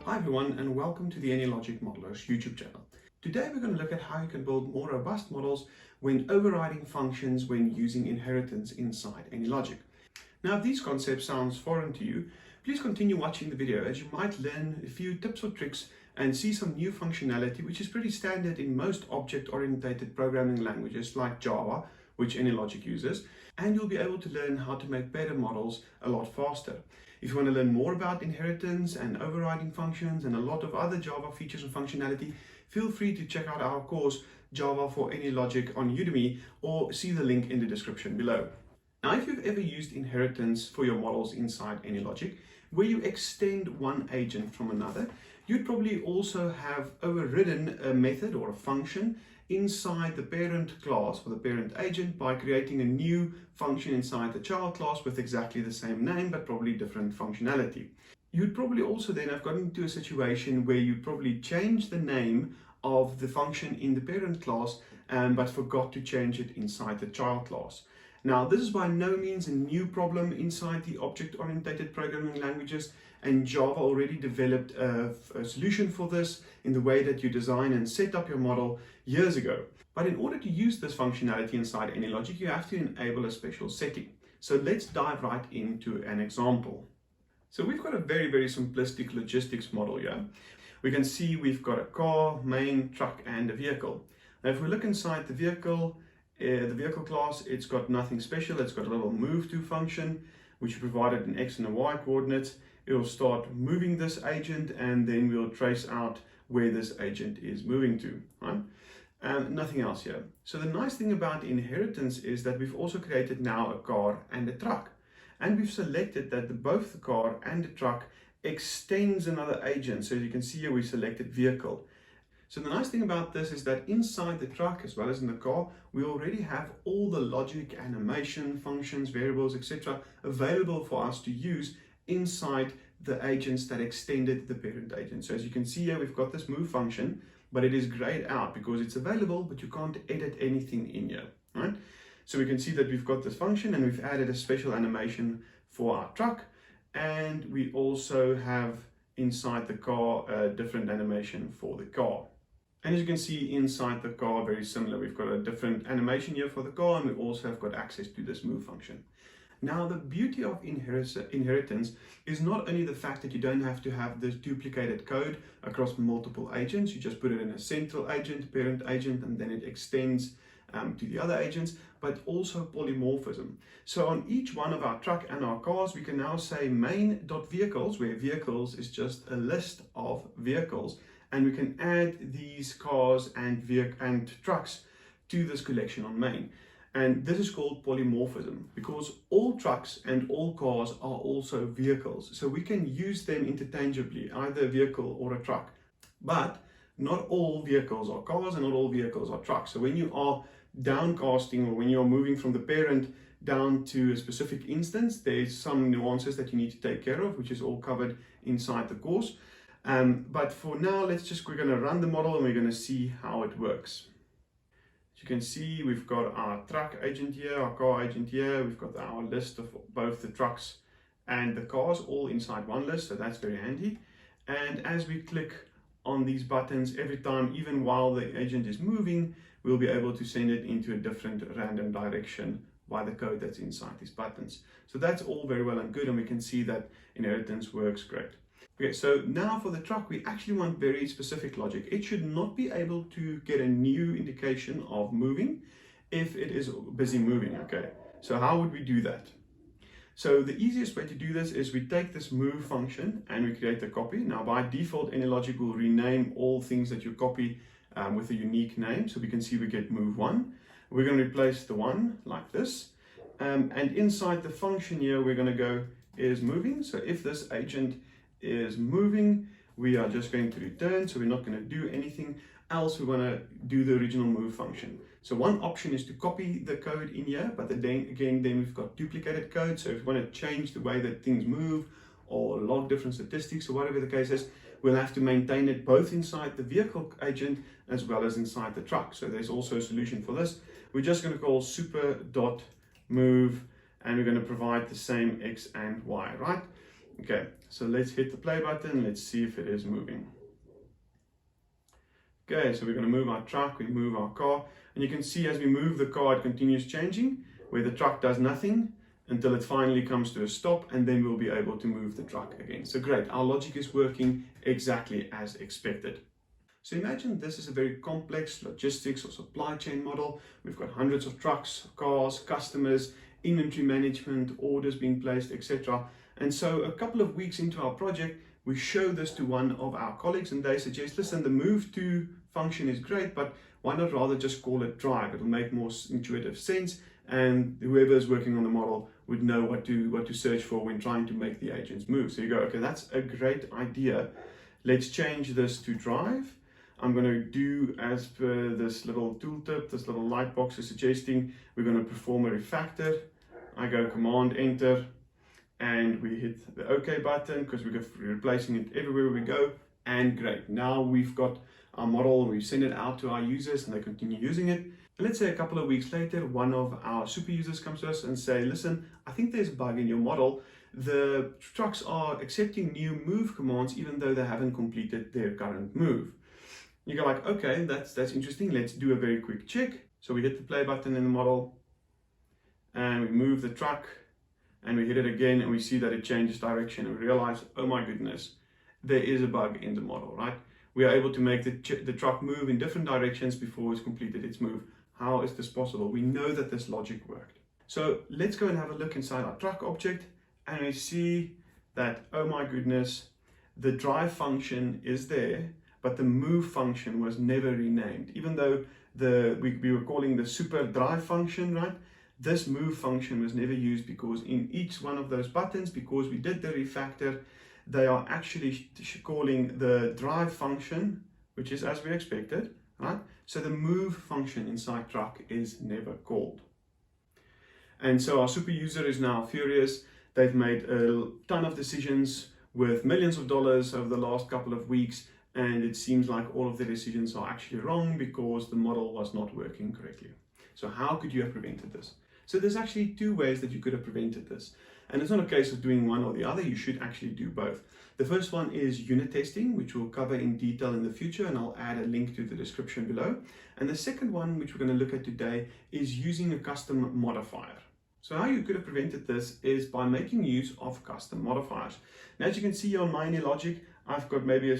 Hi everyone, and welcome to the AnyLogic Modelers YouTube channel. Today we're going to look at how you can build more robust models when overriding functions when using inheritance inside AnyLogic. Now if these concepts sound foreign to you, please continue watching the video as you might learn a few tips or tricks and see some new functionality which is pretty standard in most object-oriented programming languages like Java, which AnyLogic uses, and you'll be able to learn how to make better models a lot faster. If you want to learn more about inheritance and overriding functions and a lot of other Java features and functionality, feel free to check out our course Java for AnyLogic on Udemy or see the link in the description below. Now, if you've ever used inheritance for your models inside AnyLogic, where you extend one agent from another, you'd probably also have overridden a method or a function inside the parent class or the parent agent by creating a new function inside the child class with exactly the same name but probably different functionality. You'd probably also then have gotten into a situation where you probably changed the name of the function in the parent class but forgot to change it inside the child class. Now, this is by no means a new problem inside the object-oriented programming languages, and Java already developed a solution for this in the way that you design and set up your model years ago. But in order to use this functionality inside AnyLogic, you have to enable a special setting. So let's dive right into an example. So we've got a very simplistic logistics model here. We can see we've got a car, main, truck, and a vehicle. Now, if we look inside the vehicle class, it's got nothing special. It's got a little move to function, which provided an X and a Y coordinates. It'll start moving this agent, and then we'll trace out where this agent is moving to, right? Nothing else here. So the nice thing about inheritance is that we've also created now a car and a truck. And we've selected that both the car and the truck extends another agent. So as you can see here, we selected vehicle. So the nice thing about this is that inside the truck as well as in the car, we already have all the logic, animation, functions, variables, etc. available for us to use inside the agents that extended the parent agent. So as you can see here, we've got this move function, but it is grayed out because it's available, but you can't edit anything in here, right? So we can see that we've got this function and we've added a special animation for our truck. And we also have inside the car a different animation for the car. And as you can see inside the car, very similar. We've got a different animation here for the car, and we also have got access to this move function. Now, the beauty of inheritance is not only the fact that you don't have to have this duplicated code across multiple agents. You just put it in a central agent, parent agent, and then it extends to the other agents, but also polymorphism. So on each one of our truck and our cars, we can now say main.vehicles, where vehicles is just a list of vehicles. And we can add these cars and trucks to this collection on main. And this is called polymorphism because all trucks and all cars are also vehicles. So we can use them interchangeably, either a vehicle or a truck. But not all vehicles are cars and not all vehicles are trucks. So when you are downcasting or when you are moving from the parent down to a specific instance, there's some nuances that you need to take care of, which is all covered inside the course. But for now, we're going to run the model and we're going to see how it works. As you can see, we've got our truck agent here, our car agent here. We've got our list of both the trucks and the cars all inside one list. So that's very handy. And as we click on these buttons, every time, even while the agent is moving, we'll be able to send it into a different random direction by the code that's inside these buttons. So that's all very well and good. And we can see that inheritance works great. Okay, so now for the truck, we actually want very specific logic. It should not be able to get a new indication of moving if it is busy moving, okay? So how would we do that? So the easiest way to do this is we take this move function and we create a copy. Now by default, AnyLogic will rename all things that you copy with a unique name. So we can see we get move1. We're going to replace the 1 like this. And inside the function here, we're going to go is moving. So if this agent is moving, we are just going to return, so we're not going to do anything else. We want to do the original move function. So one option is to copy the code in here, but then we've got duplicated code. So if we want to change the way that things move or log different statistics or whatever the case is, we'll have to maintain it both inside the vehicle agent as well as inside the truck. So there's also a solution for this. We're just going to call super.move and we're going to provide the same X and Y, right? Okay, so let's hit the play button. Let's see if it is moving. Okay, so we're going to move our truck, we move our car, and you can see as we move the car, it continues changing, where the truck does nothing until it finally comes to a stop, and then we'll be able to move the truck again. So great, our logic is working exactly as expected. So imagine this is a very complex logistics or supply chain model. We've got hundreds of trucks, cars, customers, inventory management, orders being placed, etc. And so a couple of weeks into our project, we show this to one of our colleagues and they suggest, listen, the move to function is great, but why not rather just call it drive? It'll make more intuitive sense, and whoever is working on the model would know what to search for when trying to make the agents move. So you go, okay, that's a great idea. Let's change this to drive. I'm going to do as per this little tooltip, this little light box is suggesting, we're going to perform a refactor. I go Command Enter, and we hit the OK button because we're replacing it everywhere we go. And great, now we've got our model, we send it out to our users and they continue using it. And let's say a couple of weeks later, one of our super users comes to us and say, listen, I think there's a bug in your model. The trucks are accepting new move commands even though they haven't completed their current move. You go like, okay, that's interesting. Let's do a very quick check. So we hit the play button in the model and we move the truck and we hit it again and we see that it changes direction and we realize, oh my goodness, there is a bug in the model, right? We are able to make the truck move in different directions before it's completed its move. How is this possible? We know that this logic worked. So let's go and have a look inside our truck object and we see that, oh my goodness, the drive function is there, but the move function was never renamed. Even though we were calling the super drive function, right? This move function was never used because in each one of those buttons, because we did the refactor, they are actually calling the drive function, which is as we expected, right? So the move function inside truck is never called. And so our super user is now furious. They've made a ton of decisions worth millions of dollars over the last couple of weeks, and it seems like all of the decisions are actually wrong because the model was not working correctly. So how could you have prevented this? So there's actually two ways that you could have prevented this. And it's not a case of doing one or the other, you should actually do both. The first one is unit testing, which we'll cover in detail in the future, and I'll add a link to the description below. And the second one, which we're going to look at today, is using a custom modifier. So how you could have prevented this is by making use of custom modifiers. Now, as you can see on my AnyLogic, I've got maybe a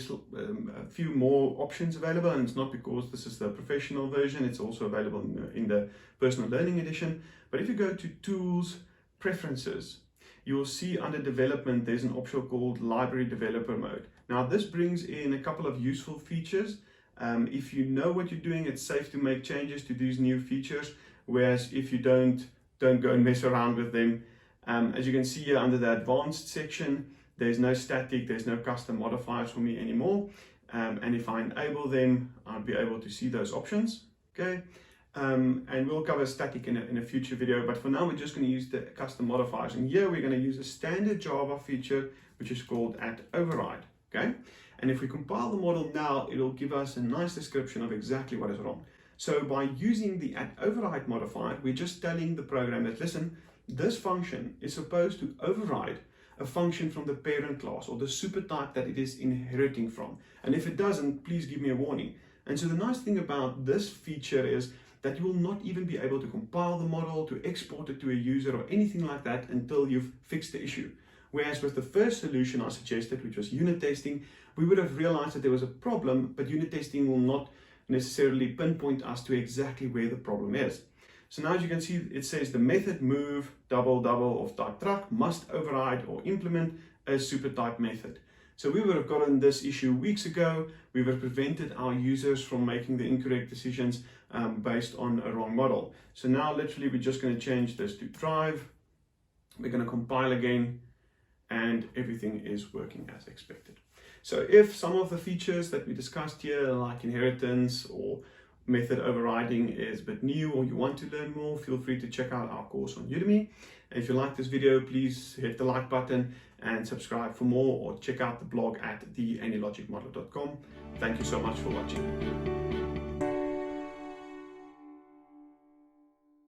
few more options available, and it's not because this is the professional version, it's also available in the personal learning edition. But if you go to Tools, Preferences, you will see under Development, there's an option called Library Developer Mode. Now, this brings in a couple of useful features. If you know what you're doing, it's safe to make changes to these new features, whereas if you don't go and mess around with them. As you can see here under the Advanced section, there's no static, there's no custom modifiers for me anymore. And if I enable them, I'll be able to see those options. Okay. And we'll cover static in a future video, but for now we're just going to use the custom modifiers. And here we're going to use a standard Java feature, which is called @override. Okay. And if we compile the model now, it'll give us a nice description of exactly what is wrong. So by using the @override modifier, we're just telling the program that, listen, this function is supposed to override a function from the parent class or the super type that it is inheriting from. And if it doesn't, please give me a warning. And so the nice thing about this feature is that you will not even be able to compile the model, to export it to a user or anything like that until you've fixed the issue. Whereas with the first solution I suggested, which was unit testing, we would have realized that there was a problem, but unit testing will not necessarily pinpoint us to exactly where the problem is. So now as you can see, it says the method move double of type truck must override or implement a super type method. So we would have gotten this issue weeks ago. We would have prevented our users from making the incorrect decisions based on a wrong model. So now literally we're just going to change this to drive. We're going to compile again and everything is working as expected. So if some of the features that we discussed here, like inheritance or method overriding, is a bit new or you want to learn more, feel free to check out our course on Udemy. If you like this video, please hit the like button and subscribe for more, or check out the blog at theanylogicmodel.com. Thank you so much for watching.